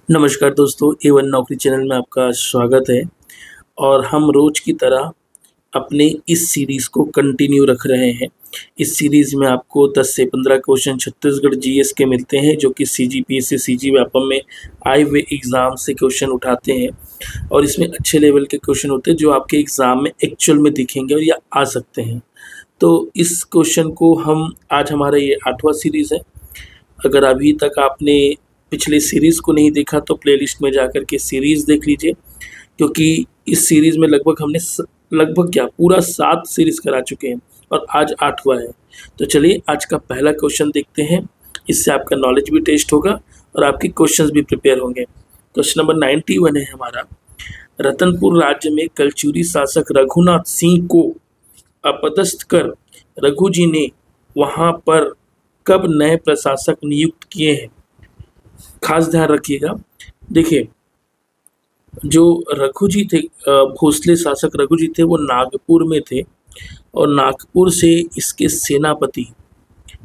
नमस्कार दोस्तों, A1 नौकरी चैनल में आपका स्वागत है। और हम रोज की तरह अपने इस सीरीज़ को कंटिन्यू रख रहे हैं। इस सीरीज़ में आपको 10 से 15 क्वेश्चन छत्तीसगढ़ जीएस के मिलते हैं, जो कि सीजीपीएससी सीजी व्यापम में आए हुए एग्ज़ाम से क्वेश्चन उठाते हैं। और इसमें अच्छे लेवल के क्वेश्चन होते हैं जो आपके एग्ज़ाम में एक्चुअल में दिखेंगे और या आ सकते हैं। तो इस क्वेश्चन को हम आज हमारा ये 8वां सीरीज़ है। अगर अभी तक आपने पिछले सीरीज़ को नहीं देखा तो प्लेलिस्ट में जाकर के सीरीज़ देख लीजिए, क्योंकि इस सीरीज़ में लगभग हमने लगभग क्या पूरा 7 सीरीज़ करा चुके हैं और आज 8वां है। तो चलिए आज का पहला क्वेश्चन देखते हैं। इससे आपका नॉलेज भी टेस्ट होगा और आपके क्वेश्चंस भी प्रिपेयर होंगे। क्वेश्चन नंबर 91 है हमारा। रतनपुर राज्य में कलचुरी शासक रघुनाथ सिंह को अपदस्थ कर रघु जी ने वहाँ पर कब नए प्रशासक नियुक्त किए हैं? खास ध्यान रखिएगा। देखिए, जो रघु जी थे, भोसले शासक रघु जी थे, वो नागपुर में थे। और नागपुर से इसके सेनापति,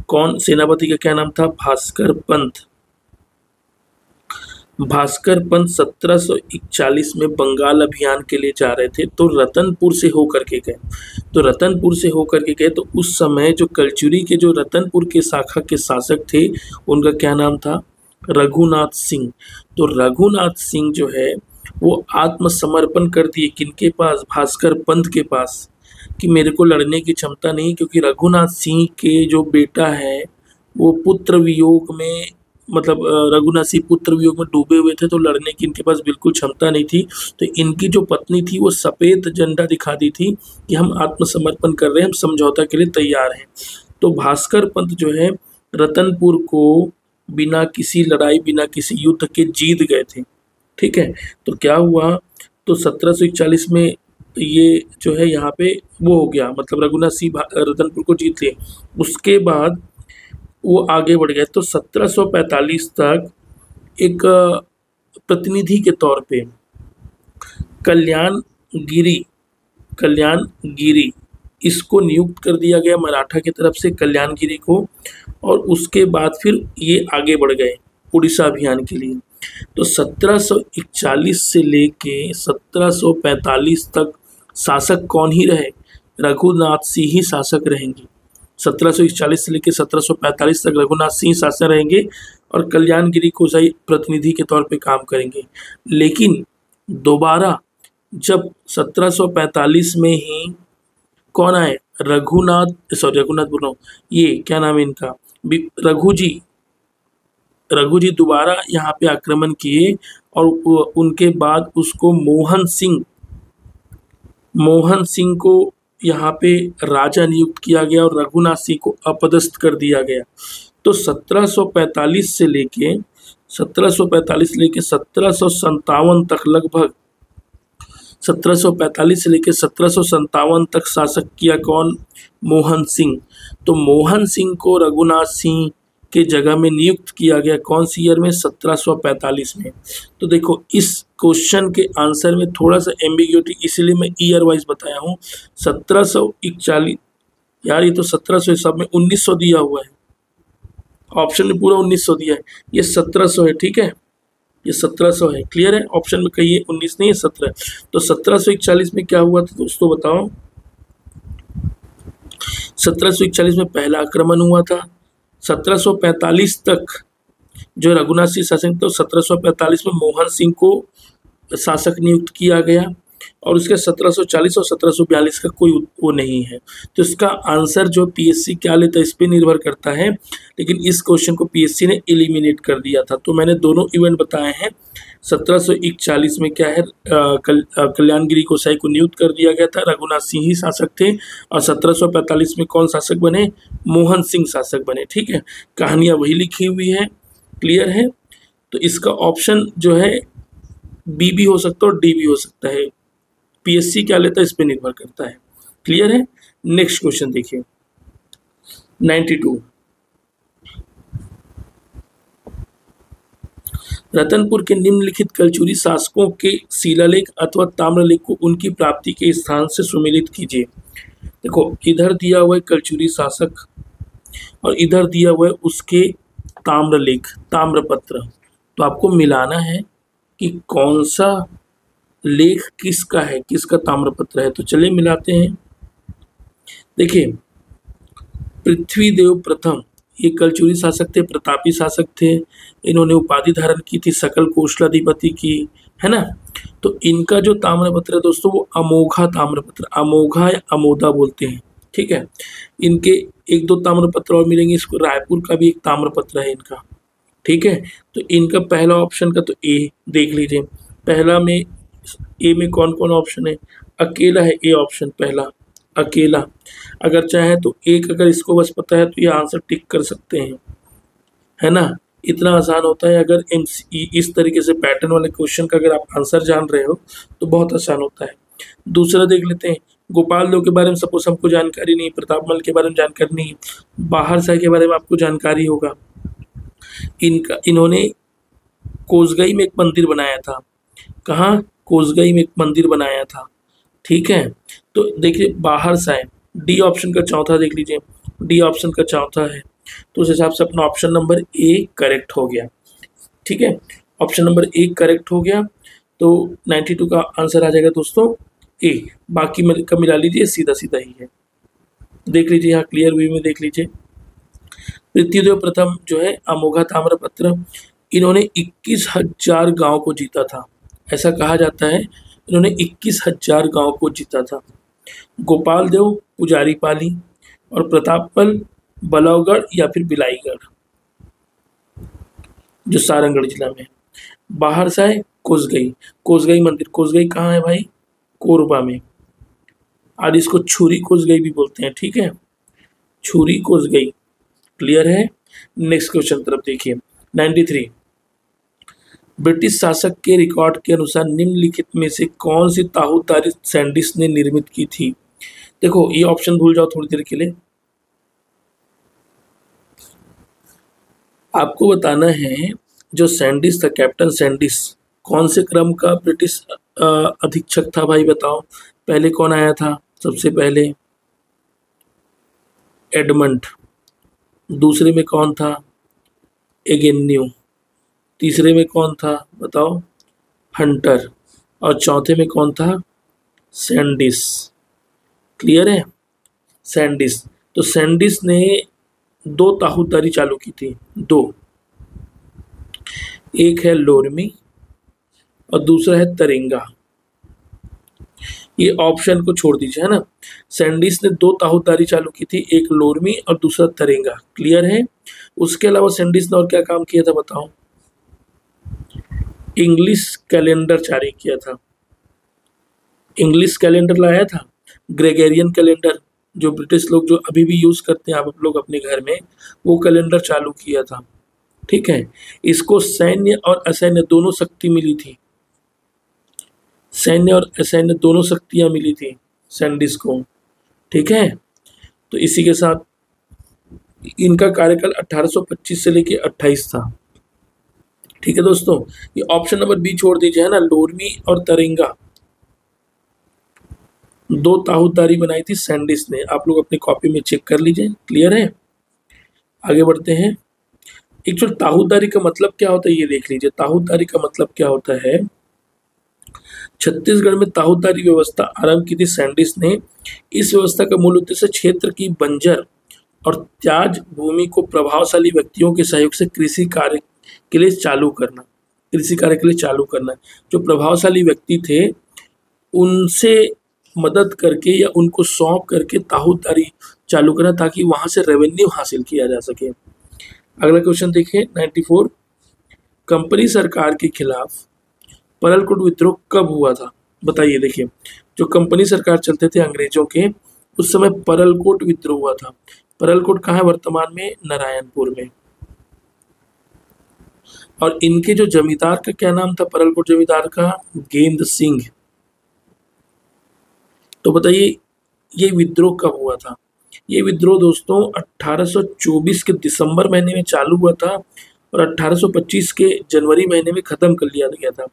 कौन सेनापति का क्या नाम था? भास्कर पंत। भास्कर पंत 1741 में बंगाल अभियान के लिए जा रहे थे, तो रतनपुर से होकर के गए। तो उस समय जो कलचुरी के जो रतनपुर के शाखा के शासक थे, उनका क्या नाम था? रघुनाथ सिंह। तो रघुनाथ सिंह जो है वो आत्मसमर्पण कर दिए किनके पास? भास्कर पंत के पास, कि मेरे को लड़ने की क्षमता नहीं, क्योंकि रघुनाथ सिंह के जो बेटा है वो पुत्र वियोग में, मतलब रघुनाथ सिंह पुत्र वियोग में डूबे हुए थे, तो लड़ने की इनके पास बिल्कुल क्षमता नहीं थी। तो इनकी जो पत्नी थी वो सफ़ेद झंडा दिखा दी थी कि हम आत्मसमर्पण कर रहे हैं, हम समझौता के लिए तैयार हैं। तो भास्कर पंत जो है रतनपुर को बिना किसी लड़ाई, बिना किसी युद्ध के जीत गए थे। ठीक है, तो क्या हुआ? तो 1741 में ये जो है यहाँ पे वो हो गया, मतलब रघुनाथ सिंह रतनपुर को जीत लिए। उसके बाद वो आगे बढ़ गए, तो 1745 तक एक प्रतिनिधि के तौर पे कल्याण गिरी इसको नियुक्त कर दिया गया मराठा की तरफ से, कल्याणगिरी को। और उसके बाद फिर ये आगे बढ़ गए उड़ीसा अभियान के लिए। तो 1741 से लेके 1745 तक शासक कौन ही रहे? रघुनाथ सिंह ही शासक रहेंगे। 1741 से लेकर 1745 तक रघुनाथ सिंह शासक रहेंगे और कल्याणगिरी को सही प्रतिनिधि के तौर पे काम करेंगे। लेकिन दोबारा जब 1745 में ही कौन आए? रघुनाथ बोल रहा हूँ, ये क्या नाम है इनका? रघु जी दोबारा यहाँ पे आक्रमण किए और उनके बाद उसको मोहन सिंह को यहाँ पे राजा नियुक्त किया गया और रघुनाथ सिंह को अपदस्थ कर दिया गया। तो 1745 से लेके 1757 तक, लगभग 1745 से लेकर 1757 तक शासक किया कौन? मोहन सिंह। तो मोहन सिंह को रघुनाथ सिंह के जगह में नियुक्त किया गया कौन सी ईयर में? 1745 में। तो देखो, इस क्वेश्चन के आंसर में थोड़ा सा एम्बिग्यूटी, इसलिए मैं ईयर वाइज बताया हूँ। 1741, यार ये तो 1700 सब में 1900 दिया हुआ है, ऑप्शन में पूरा 1900 दिया है, ये 1700 है। ठीक है, ये 1700 है, क्लियर है? ऑप्शन में कहीं 19 नहीं है, 17। तो 1741 में क्या हुआ था दोस्तों, बताओ? 1741 में पहला आक्रमण हुआ था। 1745 तक जो रघुनाथ सिंह शासक, तो 1745 में मोहन सिंह को शासक नियुक्त किया गया और उसके 1740 और 1742 का कोई वो नहीं है। तो इसका आंसर जो पीएससी क्या लेता है इस पर निर्भर करता है, लेकिन इस क्वेश्चन को पीएससी ने एलिमिनेट कर दिया था। तो मैंने दोनों इवेंट बताए हैं। 1741 में क्या है, कल्याणगिरी कोसाई को नियुक्त कर दिया गया था, रघुनाथ सिंह ही शासक थे। और 1745 में कौन शासक बने? मोहन सिंह शासक बने। ठीक है, कहानियाँ वही लिखी हुई है, क्लियर है? तो इसका ऑप्शन जो है बी भी हो सकता है और डी भी हो सकता है। पीएससी क्या लेता है इस पे निर्भर करता है, क्लियर है? नेक्स्ट क्वेश्चन देखिए, 92। रतनपुर के निम्नलिखित कलचुरी शासकों के शिलालेख अथवा ताम्रलेख को उनकी प्राप्ति के स्थान से सुमेलित कीजिए। देखो, इधर दिया हुआ है कलचुरी शासक और इधर दिया हुआ है उसके ताम्रलेख, ताम्रपत्र। तो आपको मिलाना है कि कौन सा लेख किसका है, किसका ताम्रपत्र है। तो चलिए मिलाते हैं। देखिए, पृथ्वीदेव प्रथम ये कलचुरी शासक थे, प्रतापी शासक थे। इन्होंने उपाधि धारण की थी सकल कौशलाधिपति की, है ना। तो इनका जो ताम्रपत्र है दोस्तों वो अमोघा ताम्रपत्र, अमोघा या अमोदा बोलते हैं, ठीक है। इनके एक दो ताम्रपत्र और मिलेंगे, इसको रायपुर का भी एक ताम्रपत्र है इनका, ठीक है। तो इनका पहला ऑप्शन का तो ए देख लीजिए। पहला में ए में कौन कौन ऑप्शन है, अकेला है ए ऑप्शन पहला, अकेला। अगर चाहे तो एक, अगर इसको बस पता है तो ये आंसर टिक कर सकते हैं, है ना। इतना आसान होता है। अगर इस तरीके से पैटर्न वाले क्वेश्चन का अगर आप आंसर जान रहे हो तो बहुत आसान होता है। दूसरा देख लेते हैं, गोपाल देव के बारे में सपोज हमको जानकारी नहीं, प्रतापमल के बारे में जानकारी नहीं, बाहर शाह के बारे में आपको जानकारी होगा। इन्होंने कोसगई में एक मंदिर बनाया था। कहाँ? कोसगई में एक मंदिर बनाया था, ठीक है। तो देखिए बाहर शाह, डी ऑप्शन का चौथा देख लीजिए, डी ऑप्शन का चौथा है। तो उस हिसाब से अपना ऑप्शन नंबर ए करेक्ट हो गया, ठीक है। ऑप्शन नंबर ए करेक्ट हो गया। तो 92 का आंसर आ जाएगा दोस्तों ए। बाकी मिला लीजिए, सीधा सीधा ही है। देख लीजिए यहाँ क्लियर व्यू में देख लीजिए। पृथ्वीदेव प्रथम जो है अमोघा ताम्रपत्र, इन्होंने 21,000 गांव को जीता था। ऐसा कहा जाता है इन्होंने 21,000 गांव को जीता था। गोपाल देव पुजारी पाली और प्रतापमल बलौगढ़ या फिर बिलाईगढ़ जो सारंगढ़ जिला में है। बाहर शाह कोसगई, कोसगई मंदिर, कोसगई कहाँ है भाई? कोरबा में। आज इसको छुरी कोसगई भी बोलते हैं, ठीक है, छुरी कोसगई। क्लियर है। नेक्स्ट क्वेश्चन तरफ देखिए। 93, ब्रिटिश शासक के रिकॉर्ड के अनुसार निम्नलिखित में से कौन सी ताहूदारी सैंडिस ने निर्मित की थी? देखो ये ऑप्शन भूल जाओ थोड़ी देर के लिए। आपको बताना है जो सैंडिस था, कैप्टन सैंडिस, कौन से क्रम का ब्रिटिश अधीक्षक था भाई बताओ। पहले कौन आया था? सबसे पहले एडमंड। दूसरे में कौन था? एगेन्यू। तीसरे में कौन था बताओ? हंटर। और चौथे में कौन था? सैंडिस। क्लियर है। सैंडिस। तो सैंडिस ने 2 ताहूदारी चालू की थी, 2। एक है लोरमी और दूसरा है तरेंगा। ये ऑप्शन को छोड़ दीजिए, है ना। सैंडिस ने 2 ताहूदारी चालू की थी, एक लोरमी और दूसरा तरेंगा। क्लियर है। उसके अलावा सैंडिस ने और क्या काम किया था बताओ? इंग्लिश कैलेंडर जारी किया था। इंग्लिश कैलेंडर लाया था, ग्रेगोरियन कैलेंडर जो ब्रिटिश लोग जो अभी भी यूज करते हैं आप लोग अपने घर में, वो कैलेंडर चालू किया था, ठीक है। इसको सैन्य और असैन्य दोनों शक्ति मिली थी, सैन्य और असैन्य दोनों शक्तियां मिली थी सैंडिस को, ठीक है। तो इसी के साथ इनका कार्यकाल 1825 से लेके 28 था, ठीक है दोस्तों। ये ऑप्शन नंबर बी छोड़ दीजिए, है ना। लोरमी और तरेंगा 2 ताहूदारी बनाई थी सैंडिस ने, आप लोग अपनी कॉपी में चेक कर लीजिए। क्लियर है। आगे बढ़ते हैं। एक्चुअल ताहूदारी का मतलब क्या होता है ये देख लीजिए। ताहूदारी का मतलब क्या होता है? छत्तीसगढ़ में ताहूदारी व्यवस्था आरंभ की थी सैंडिस ने। इस व्यवस्था का मूल उद्देश्य क्षेत्र की बंजर और त्याज भूमि को प्रभावशाली व्यक्तियों के सहयोग से कृषि कार्य के लिए चालू करना, कृषि कार्य के लिए चालू करना। जो प्रभावशाली व्यक्ति थे उनसे मदद करके या उनको सौंप करके ताहूदारी चालू करना ताकि वहां से रेवेन्यू हासिल किया जा सके। अगला क्वेश्चन देखिए 94, कंपनी सरकार के खिलाफ परलकोट विद्रोह कब हुआ था बताइए। देखिए जो कंपनी सरकार चलते थे अंग्रेजों के, उस समय परलकोट विद्रोह हुआ था। परलकोट कहाँ है वर्तमान में? नारायणपुर में। और इनके जो जमींदार का क्या नाम था परलकोट जमींदार का? गेंद सिंह। तो बताइए ये विद्रोह कब हुआ था? ये विद्रोह दोस्तों 1824 के दिसंबर महीने में चालू हुआ था और 1825 के जनवरी महीने में खत्म कर लिया गया था।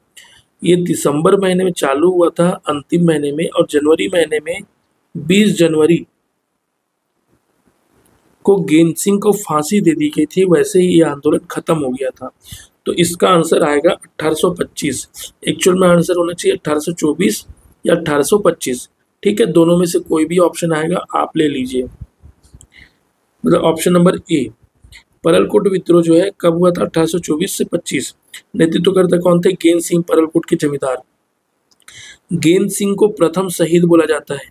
ये दिसंबर महीने में चालू हुआ था अंतिम महीने में, और जनवरी महीने में 20 जनवरी को गेंद सिंह को फांसी दे दी गई थी। वैसे ही ये आंदोलन खत्म हो गया था। तो इसका आंसर आएगा 1825। एक्चुअल में आंसर होना चाहिए 1824 या 1825। ठीक है, दोनों में से कोई भी ऑप्शन आएगा आप ले लीजिए। मतलब ऑप्शन नंबर ए, परलकोट विद्रोह जो है कब हुआ था? 1824 से 25। नेतृत्वकर्ता कौन थे? गेंद सिंह, परलकोट के जमींदार। गेंद सिंह को प्रथम शहीद बोला जाता है,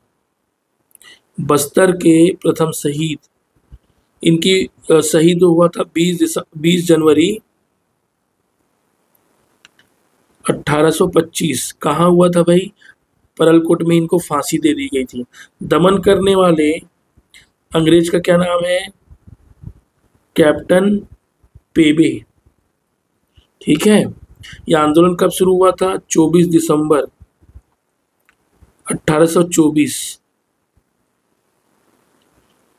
बस्तर के प्रथम शहीद। इनकी शहीद हुआ था 20 जनवरी 1825। कहाँ हुआ था भाई? परलकोट में इनको फांसी दे दी गई थी। दमन करने वाले अंग्रेज का क्या नाम है? कैप्टन पेबे। ठीक है, यह आंदोलन कब शुरू हुआ था? 24 दिसंबर 1824।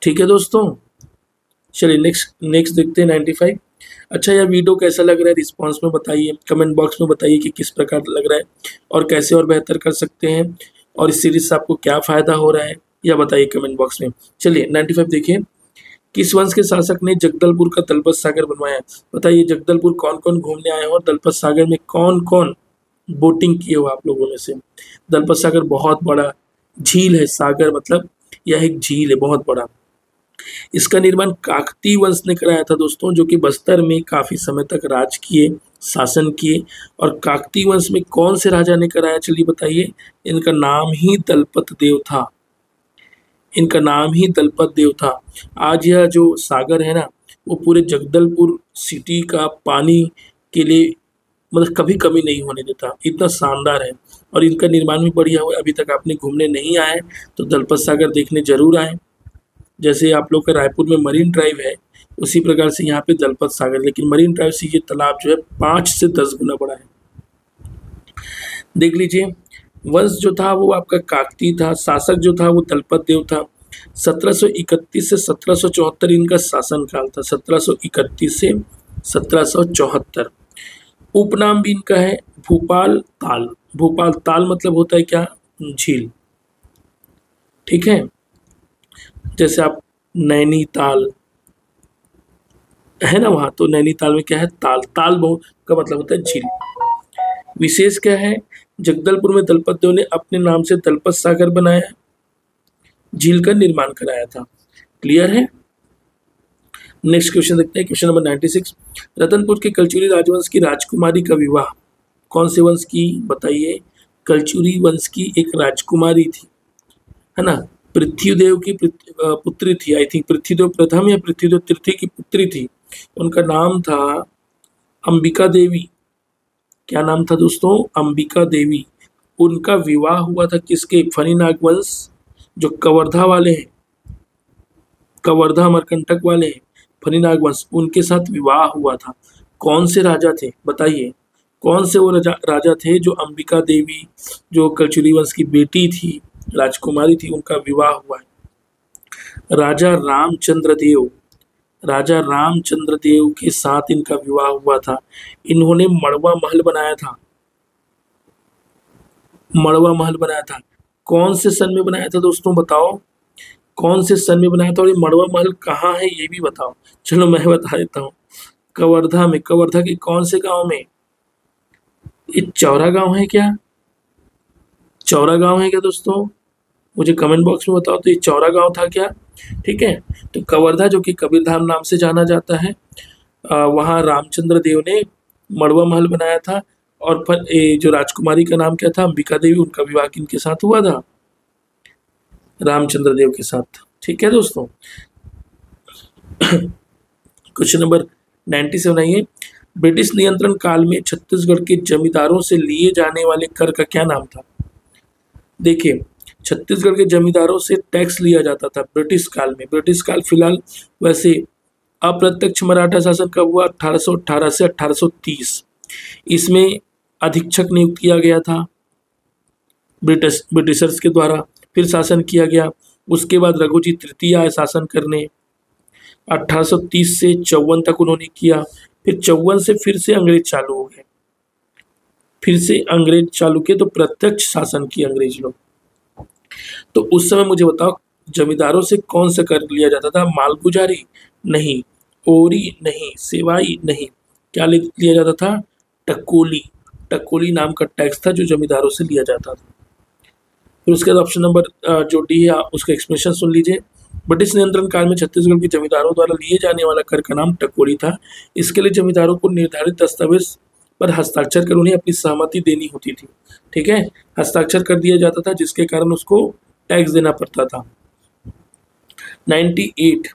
ठीक है दोस्तों, चलिए नेक्स्ट देखते हैं 95। अच्छा, यह वीडियो कैसा लग रहा है रिस्पांस में बताइए, कमेंट बॉक्स में बताइए कि किस प्रकार लग रहा है और कैसे और बेहतर कर सकते हैं, और इस सीरीज से आपको क्या फ़ायदा हो रहा है या बताइए कमेंट बॉक्स में। चलिए 95 देखिए, किस वंश के शासक ने जगदलपुर का दलपत सागर बनवाया? बताइए जगदलपुर कौन कौन घूमने आए हो और दलपत सागर में कौन कौन बोटिंग किए हो आप लोगों में से? दलपत सागर बहुत बड़ा झील है, सागर मतलब यह एक झील है बहुत बड़ा। इसका निर्माण काकतीय वंश ने कराया था दोस्तों, जो कि बस्तर में काफी समय तक राज किए, शासन किए। और काकतीय वंश में कौन से राजा ने कराया? चलिए बताइए। इनका नाम ही दलपत देव था, इनका नाम ही दलपत देव था। आज यह जो सागर है ना, वो पूरे जगदलपुर सिटी का पानी के लिए मतलब कभी कमी नहीं होने देता, इतना शानदार है। और इनका निर्माण भी बढ़िया हुआ। अभी तक आपने घूमने नहीं आए तो दलपत सागर देखने जरूर आए। जैसे आप लोग का रायपुर में मरीन ड्राइव है, उसी प्रकार से यहाँ पे दलपत सागर, लेकिन मरीन ड्राइव से ये तालाब जो है 5 से 10 गुना बड़ा है। देख लीजिए, वंश जो था वो आपका काकतीय था, शासक जो था वो दलपत देव था। 1731 से 1774 इनका शासन काल था, 1731 से 1774। उपनाम भी इनका है भूपाल ताल। भूपाल ताल मतलब होता है क्या? झील। ठीक है, जैसे आप नैनीताल है ना, वहां तो नैनीताल में क्या है? ताल। ताल बहुत का मतलब होता है झील। विशेष क्या है? जगदलपुर में दलपत देव ने अपने नाम से दलपत सागर बनाया, झील का निर्माण कराया था। क्लियर है? नेक्स्ट क्वेश्चन देखते हैं, क्वेश्चन नंबर 96। रतनपुर के कलचुरी राजवंश की राजकुमारी का विवाह कौन से वंश की? बताइए। कलचुरी वंश की एक राजकुमारी थी, है ना, पृथ्वीदेव की पुत्री थी। आई थिंक पृथ्वीदेव प्रथम या पृथ्वीदेव तृतीय की पुत्री थी। उनका नाम था अंबिका देवी। क्या नाम था दोस्तों? अंबिका देवी। उनका विवाह हुआ था किसके? फनी नाग वंश जो कवर्धा वाले हैं, कवर्धा अमरकंटक वाले हैं, फनी नाग वंश, उनके साथ विवाह हुआ था। कौन से राजा थे? बताइए कौन से वो राजा थे जो अंबिका देवी जो कलचुरी वंश की बेटी थी, राजकुमारी थी, उनका विवाह हुआ है? राजा रामचंद्र देव। राजा रामचंद्र देव के साथ इनका विवाह हुआ था। इन्होंने मड़वा महल बनाया था, मड़वा महल बनाया था। कौन से सन में बनाया था दोस्तों? बताओ कौन से सन में बनाया था, और ये मड़वा महल कहाँ है ये भी बताओ। चलो मैं बता देता हूँ, कवर्धा में। कवर्धा के कौन से गांव में? ये चौरा गांव है क्या? चौरा गांव है क्या दोस्तों? मुझे कमेंट बॉक्स में बताओ तो ये चौरा गांव था क्या? ठीक है, तो कवर्धा जो कि कबीरधाम नाम से जाना जाता है, वहाँ रामचंद्र देव ने मड़वा महल बनाया था। और फिर जो राजकुमारी का नाम क्या था? अंबिका देवी। उनका विवाह किनके साथ हुआ था? रामचंद्र देव के साथ। ठीक है दोस्तों। क्वेश्चन नंबर 97 आइए। ब्रिटिश नियंत्रण काल में छत्तीसगढ़ के जमींदारों से लिए जाने वाले कर का क्या नाम था? देखिए, छत्तीसगढ़ के जमींदारों से टैक्स लिया जाता था ब्रिटिश काल में। ब्रिटिश काल फिलहाल वैसे अप्रत्यक्ष मराठा शासन कब हुआ? 1818 से 1830। इसमें अधीक्षक नियुक्त किया गया था ब्रिटिशर्स के द्वारा, फिर शासन किया गया। उसके बाद रघुजी तृतीय आए शासन करने, 1830 से 54 तक उन्होंने किया। फिर 54 से फिर से अंग्रेज चालू हो गए, फिर से अंग्रेज चालू किए, तो प्रत्यक्ष शासन किए अंग्रेज लोग। तो उस समय मुझे बताओ, जमींदारों से कौन सा कर लिया जाता था? मालगुजारी नहीं, ओरी नहीं, सेवाई नहीं, क्या लिया जाता था? टकोली। टकोली नाम का टैक्स था जो जमींदारों से लिया जाता था। फिर उसके बाद ऑप्शन नंबर जो डी है उसका एक्सप्लेनेशन सुन लीजिए। ब्रिटिश नियंत्रण काल में छत्तीसगढ़ के जमींदारों द्वारा लिए जाने वाला कर का नाम टकोली था। इसके लिए जमींदारों को निर्धारित दस्तावेज पर हस्ताक्षर कर उन्हें अपनी सहमति देनी होती थी। ठीक है, हस्ताक्षर कर दिया जाता था जिसके कारण उसको टैक्स देना पड़ता था। 98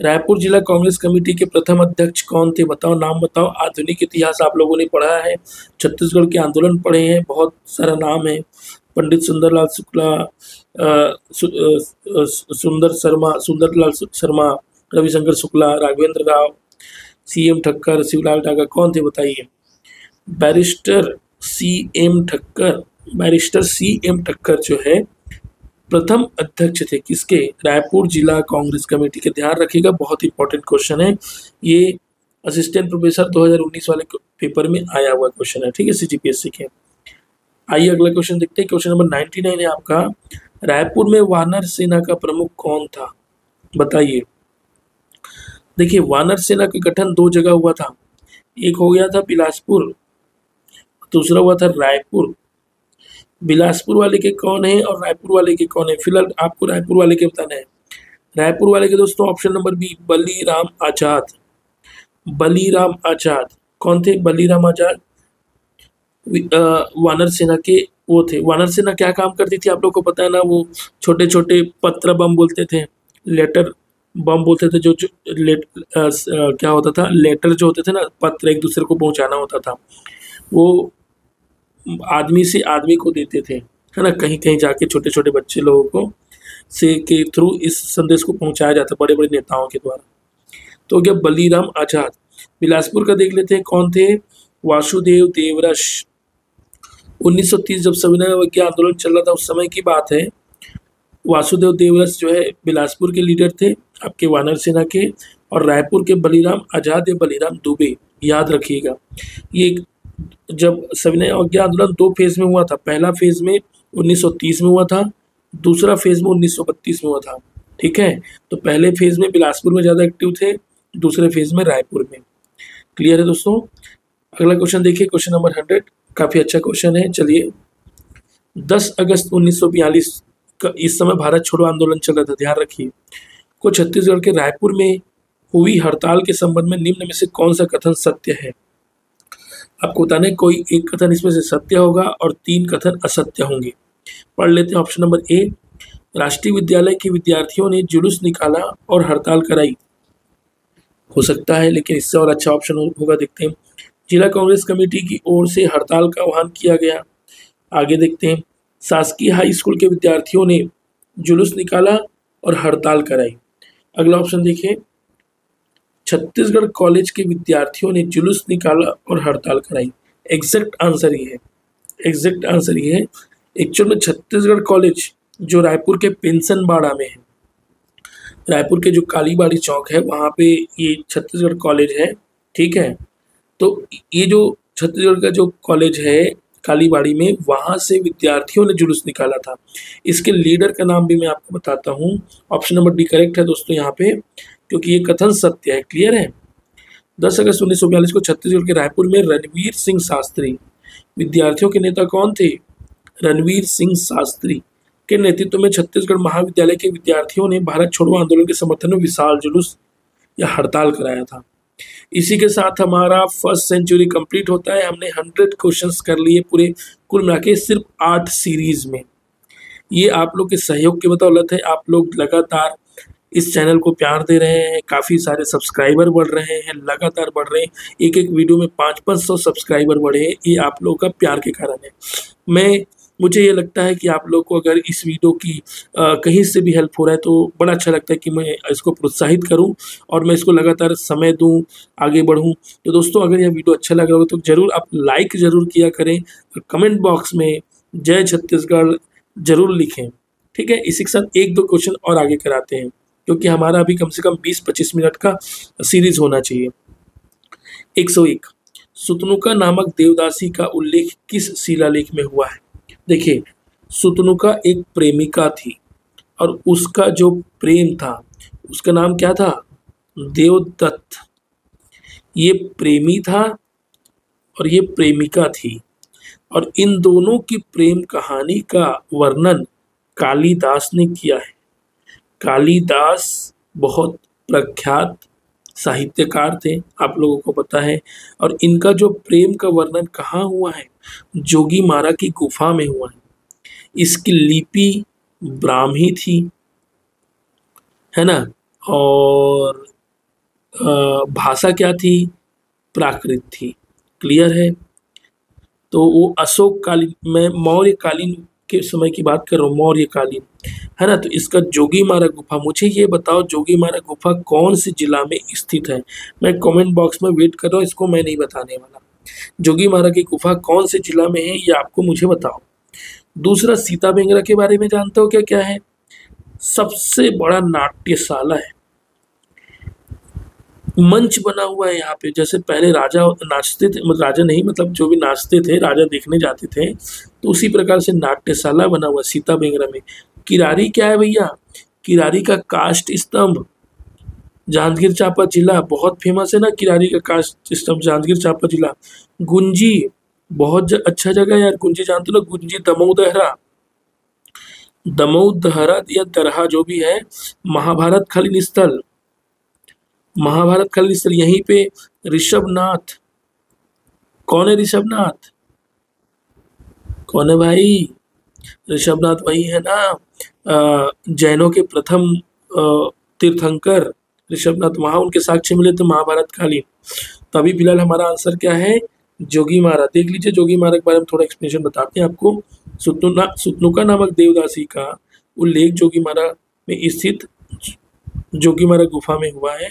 रायपुर जिला कांग्रेस कमेटी के प्रथम अध्यक्ष कौन थे? बताओ, नाम बताओ। आधुनिक इतिहास आप लोगों ने पढ़ा है, छत्तीसगढ़ के आंदोलन पढ़े हैं, बहुत सारा नाम है। पंडित सुंदरलाल शुक्ला, सुंदरलाल शर्मा, रविशंकर शुक्ला, राघवेंद्र राव, सीएम ठक्कर, शिवलाल डागा, कौन थे बताइए? बैरिस्टर सीएम ठक्कर जो है प्रथम अध्यक्ष थे किसके? रायपुर जिला कांग्रेस कमेटी के। ध्यान रखिएगा, बहुत इंपॉर्टेंट क्वेश्चन है ये, असिस्टेंट प्रोफेसर 2019 वाले पेपर में आया हुआ क्वेश्चन है। ठीक है, सीजीपीएससी के। आइए अगला क्वेश्चन देखते हैं। क्वेश्चन नंबर 99 है आपका, रायपुर में वानर सेना का प्रमुख कौन था? बताइए। देखिए, वानर सेना का गठन 2 जगह हुआ था, एक हो गया था बिलासपुर, दूसरा हुआ था रायपुर। बिलासपुर वाले के कौन है और रायपुर वाले के कौन है? फिलहाल आपको रायपुर वाले के बताना है। रायपुर वाले के दोस्तों ऑप्शन नंबर बी, बलीराम आजाद। बलीराम आजाद कौन थे? बलीराम आजाद वानर सेना के वो थे। वानर सेना क्या काम करती थी आप लोग को पता है ना? वो छोटे छोटे पत्र बम बोलते थे, लेटर बम बोलते थे, जो क्या होता था, लेटर जो होते थे ना, पत्र एक दूसरे को पहुंचाना होता था, वो आदमी से आदमी को देते थे, है ना, कहीं कहीं जाके छोटे छोटे बच्चे लोगों को से के थ्रू इस संदेश को पहुंचाया जाता बड़े बड़े नेताओं के द्वारा। तो क्या बलीराम आजाद। बिलासपुर का देख लेते हैं कौन थे? वासुदेव देवरस। 1930 जब सविनय अवज्ञा आंदोलन चल रहा था उस समय की बात है। वासुदेव देवरस जो है बिलासपुर के लीडर थे आपके वानर सेना के, और रायपुर के बलीराम आजाद या बलीराम दुबे, याद रखिएगा। ये जब सविनय अवज्ञा आंदोलन 2 फेज में हुआ था, पहला फेज में 1930 में हुआ था, दूसरा फेज में 1932 में हुआ था। ठीक है, तो पहले फेज में बिलासपुर में ज़्यादा एक्टिव थे, दूसरे फेज में रायपुर में। क्लियर है दोस्तों? अगला क्वेश्चन देखिए, क्वेश्चन नंबर 100, काफ़ी अच्छा क्वेश्चन है। चलिए, 10 अगस्त 1942 का इस समय भारत छोड़ो आंदोलन चल रहा था, ध्यान रखिए। को छत्तीसगढ़ के रायपुर में हुई हड़ताल के संबंध में निम्न में से कौन सा कथन सत्य है? आपको बताना है, कोई एक कथन इसमें से सत्य होगा और 3 कथन असत्य होंगे। पढ़ लेते हैं। ऑप्शन नंबर ए, राष्ट्रीय विद्यालय के विद्यार्थियों ने जुलूस निकाला और हड़ताल कराई। हो सकता है, लेकिन इससे और अच्छा ऑप्शन होगा, देखते हैं। जिला कांग्रेस कमेटी की ओर से हड़ताल का आह्वान किया गया। आगे देखते हैं। शासकीय हाई स्कूल के विद्यार्थियों ने जुलूस निकाला और हड़ताल कराई। अगला ऑप्शन देखिए, छत्तीसगढ़ कॉलेज के विद्यार्थियों ने जुलूस निकाला और हड़ताल कराई। एग्जैक्ट आंसर ये है, एग्जैक्ट आंसर ये है। एक्चुअल में छत्तीसगढ़ कॉलेज जो रायपुर के पेंशन बाड़ा में है, रायपुर के जो कालीबाड़ी चौक है वहाँ पे ये छत्तीसगढ़ कॉलेज है। ठीक है, तो ये जो छत्तीसगढ़ का जो कॉलेज है कालीबाड़ी में, वहाँ से विद्यार्थियों ने जुलूस निकाला था। इसके लीडर का नाम भी मैं आपको बताता हूँ। ऑप्शन नंबर डी करेक्ट है दोस्तों यहाँ पे, क्योंकि ये कथन सत्य है। क्लियर है? 10 अगस्त 1942 को छत्तीसगढ़ के रायपुर में रणवीर सिंह शास्त्री, विद्यार्थियों के नेता कौन थे? रणवीर सिंह शास्त्री के नेतृत्व में छत्तीसगढ़ महाविद्यालय के विद्यार्थियों ने भारत छोड़ो आंदोलन के समर्थन में विशाल जुलूस या हड़ताल कराया था। इसी के साथ हमारा फर्स्ट सेंचुरी कंप्लीट होता है। हमने 100 क्वेश्चंस कर लिए पूरे, कुल मिला के सिर्फ 8 सीरीज में। ये आप लोग के सहयोग की बदौलत है। आप लोग लगातार इस चैनल को प्यार दे रहे हैं, काफ़ी सारे सब्सक्राइबर बढ़ रहे हैं, लगातार बढ़ रहे हैं। एक एक वीडियो में 500-500 सब्सक्राइबर बढ़े हैं, ये आप लोगों का प्यार के कारण है। मुझे ये लगता है कि आप लोग को अगर इस वीडियो की कहीं से भी हेल्प हो रहा है तो बड़ा अच्छा लगता है कि मैं इसको प्रोत्साहित करूं और मैं इसको लगातार समय दूं, आगे बढ़ूं। तो दोस्तों, अगर यह वीडियो अच्छा लग रहा हो तो ज़रूर आप लाइक ज़रूर किया करें और कमेंट बॉक्स में जय छत्तीसगढ़ ज़रूर लिखें। ठीक है, इसी के साथ 1-2 क्वेश्चन और आगे कराते हैं, क्योंकि हमारा अभी कम से कम 20-25 मिनट का सीरीज होना चाहिए। 101, सुतनुका नामक देवदासी का उल्लेख किस शिलालेख में हुआ है? देखिए, सुतनुका एक प्रेमिका थी और उसका जो प्रेम था उसका नाम क्या था? देवदत्त। ये प्रेमी था और ये प्रेमिका थी, और इन दोनों की प्रेम कहानी का वर्णन कालिदास ने किया है। कालिदास बहुत प्रख्यात साहित्यकार थे, आप लोगों को पता है। और इनका जो प्रेम का वर्णन कहाँ हुआ है, जोगीमारा की गुफा में हुआ है। इसकी लिपि ब्राह्मी थी, है ना, और भाषा क्या थी, प्राकृत थी। क्लियर है। तो वो अशोक कालीन, मैं मौर्य कालीन के समय की बात कर रहा हूँ, मौर्य कालीन, है ना। तो इसका जोगीमारा गुफा, मुझे ये बताओ जोगीमारा गुफा कौन से जिला में स्थित है। मैं कमेंट बॉक्स में वेट कर रहा हूँ, इसको मैं नहीं बताने वाला। जोगीमारा की गुफा कौन से जिला में है ये आपको मुझे बताओ। दूसरा, सीता बेंगरा के बारे में जानते हो क्या क्या है? सबसे बड़ा नाट्यशाला है, मंच बना हुआ है यहाँ पे। जैसे पहले राजा नाचते थे, मतलब राजा नहीं, मतलब जो भी नाचते थे, राजा देखने जाते थे, तो उसी प्रकार से नाट्यशाला बना हुआ सीता बेंगरा में। किरारी क्या है भैया? किरारी का काष्ठ स्तंभ, जांजगीर चांपा जिला बहुत फेमस है ना, किरारी का काष्ठ स्तंभ जांजगीर चांपा जिला। गुंजी बहुत अच्छा जगह है यार, गुंजी जानते हो ना, गुंजी दमऊ दहरा, दमऊ दहरा या दरहा जो भी है, महाभारत खलीन स्थल, महाभारत खलीन स्थल, यहीं पे ऋषभनाथ। कौन है ऋषभनाथ? कौन है भाई? ऋषभनाथ वही है ना, जैनों के प्रथम तीर्थंकर ऋषभनाथ, वहां उनके साक्ष्य मिले थे महाभारत कालीन। तो अभी फिलहाल हमारा आंसर क्या है? जोगीमारा। देख लीजिए, जोगीमारा के बारे में थोड़ा एक्सप्लेनेशन बताते हैं आपको। सुतनुका नामक देवदासी का उल्लेख जोगीमारा में स्थित जोगीमारा गुफा में हुआ है,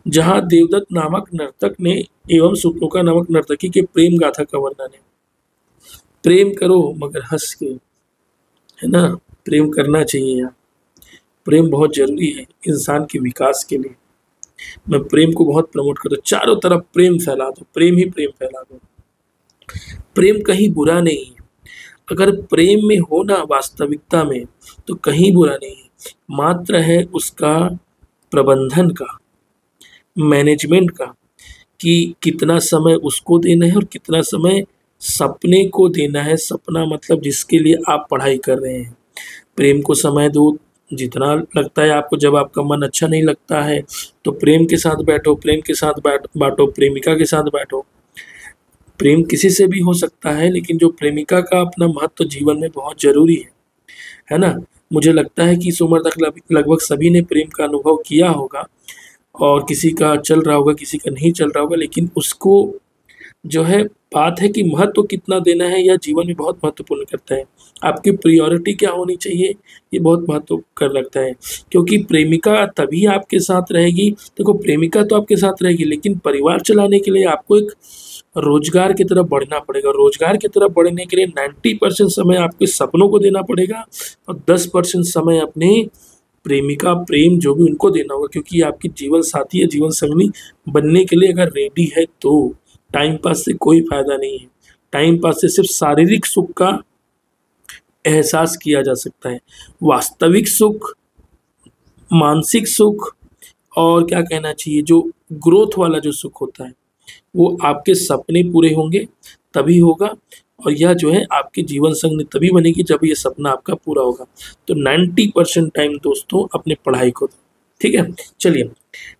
जहां देवदत्त नामक नर्तक ने एवं सुतनुका नामक नर्तकी के प्रेम गाथा का वर्णन है। प्रेम करो मगर हंस के, है ना, प्रेम करना चाहिए यार, प्रेम बहुत जरूरी है इंसान के विकास के लिए। मैं प्रेम को बहुत प्रमोट करता हूँ, चारों तरफ प्रेम फैला दो, प्रेम ही प्रेम फैला दो। प्रेम कहीं बुरा नहीं है, अगर प्रेम में हो ना वास्तविकता में, तो कहीं बुरा नहीं है, मात्र है उसका प्रबंधन का, मैनेजमेंट का, कि कितना समय उसको देना है और कितना समय सपने को देना है। सपना मतलब जिसके लिए आप पढ़ाई कर रहे हैं। प्रेम को समय दो जितना लगता है आपको। जब आपका मन अच्छा नहीं लगता है तो प्रेम के साथ बैठो, प्रेम के साथ बांटो, प्रेमिका के साथ बैठो। प्रेम किसी से भी हो सकता है, लेकिन जो प्रेमिका का अपना महत्व जीवन में बहुत जरूरी है ना। मुझे लगता है कि इस उम्र तक लगभग सभी ने प्रेम का अनुभव किया होगा, और किसी का चल रहा होगा, किसी का नहीं चल रहा होगा, लेकिन उसको जो है बात है कि महत्व कितना देना है, यह जीवन में बहुत महत्वपूर्ण करता है। आपकी प्रायोरिटी क्या होनी चाहिए, ये बहुत महत्व कर रखता है। क्योंकि प्रेमिका तभी आपके साथ रहेगी, देखो प्रेमिका तो आपके साथ रहेगी, लेकिन परिवार चलाने के लिए आपको एक रोजगार की तरफ बढ़ना पड़ेगा। रोजगार की तरफ बढ़ने के लिए 90% समय आपके सपनों को देना पड़ेगा, और 10% समय अपने प्रेमिका, प्रेम जो भी उनको देना होगा, क्योंकि आपकी जीवन साथी या जीवन संगनी बनने के लिए अगर रेडी है तो। टाइम पास से कोई फायदा नहीं है, टाइम पास से सिर्फ शारीरिक सुख का एहसास किया जा सकता है। वास्तविक सुख, मानसिक सुख, और क्या कहना चाहिए, जो ग्रोथ वाला जो सुख होता है, वो आपके सपने पूरे होंगे तभी होगा, और यह जो है आपके जीवन संग तभी बनेगी जब ये सपना आपका पूरा होगा। तो 90% टाइम दोस्तों अपने पढ़ाई को दो, ठीक है। चलिए,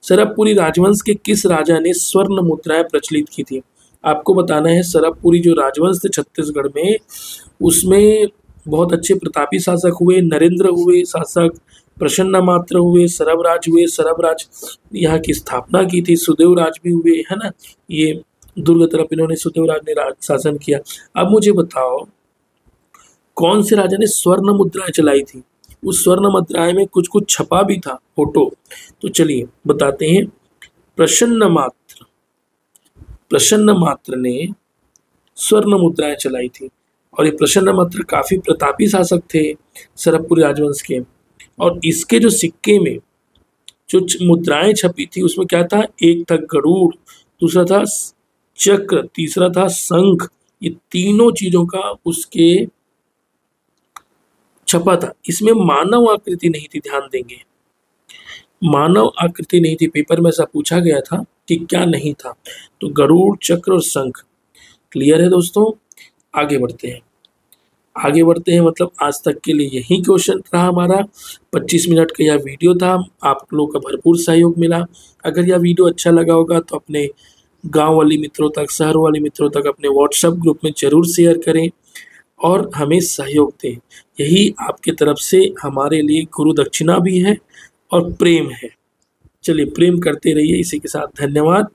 सरबपुरी राजवंश के किस राजा ने स्वर्ण मुद्राएं प्रचलित की थी? आपको बताना है, सरबपुरी जो राजवंश थे छत्तीसगढ़ में, उसमें बहुत अच्छे प्रतापी शासक हुए, नरेंद्र हुए शासक, प्रसन्न मात्र हुए, सरबराज हुए, सरबराज यहाँ की स्थापना की थी, सुदेव राज भी हुए, है ना। ये दुर्ग तरफ इन्होंने सुदेव राज ने राज शासन किया। अब मुझे बताओ, कौन से राजा ने स्वर्ण मुद्राएं चलाई थी? उस स्वर्ण मुद्राएं में कुछ कुछ छपा भी था, फोटो। तो चलिए बताते हैं। प्रसन्न मात्र ने स्वर्ण मुद्राएं चलाई थी, और ये प्रसन्न मात्र काफी प्रतापी शासक थे सरबपुरी राजवंश के। और इसके जो सिक्के में जो मुद्राएं छपी थी, उसमें क्या था? एक था गरुड़, दूसरा था चक्र, तीसरा था शंख। ये तीनों चीजों का उसके छपा था। इसमें मानव आकृति नहीं थी, ध्यान देंगे, मानव आकृति नहीं थी। पेपर में ऐसा पूछा गया था कि क्या नहीं था। तो गरुड़, चक्र और शंख क्लियर है दोस्तों। आगे बढ़ते हैं, आगे बढ़ते हैं मतलब आज तक के लिए यही क्वेश्चन रहा हमारा। 25 मिनट का यह वीडियो था, आप लोगों का भरपूर सहयोग मिला। अगर यह वीडियो अच्छा लगा होगा तो अपने गांव वाले मित्रों तक, शहर वाले मित्रों तक, अपने व्हाट्सएप ग्रुप में ज़रूर शेयर करें और हमें सहयोग दें। यही आपके तरफ से हमारे लिए गुरु दक्षिणा भी है और प्रेम है। चलिए प्रेम करते रहिए। इसी के साथ धन्यवाद।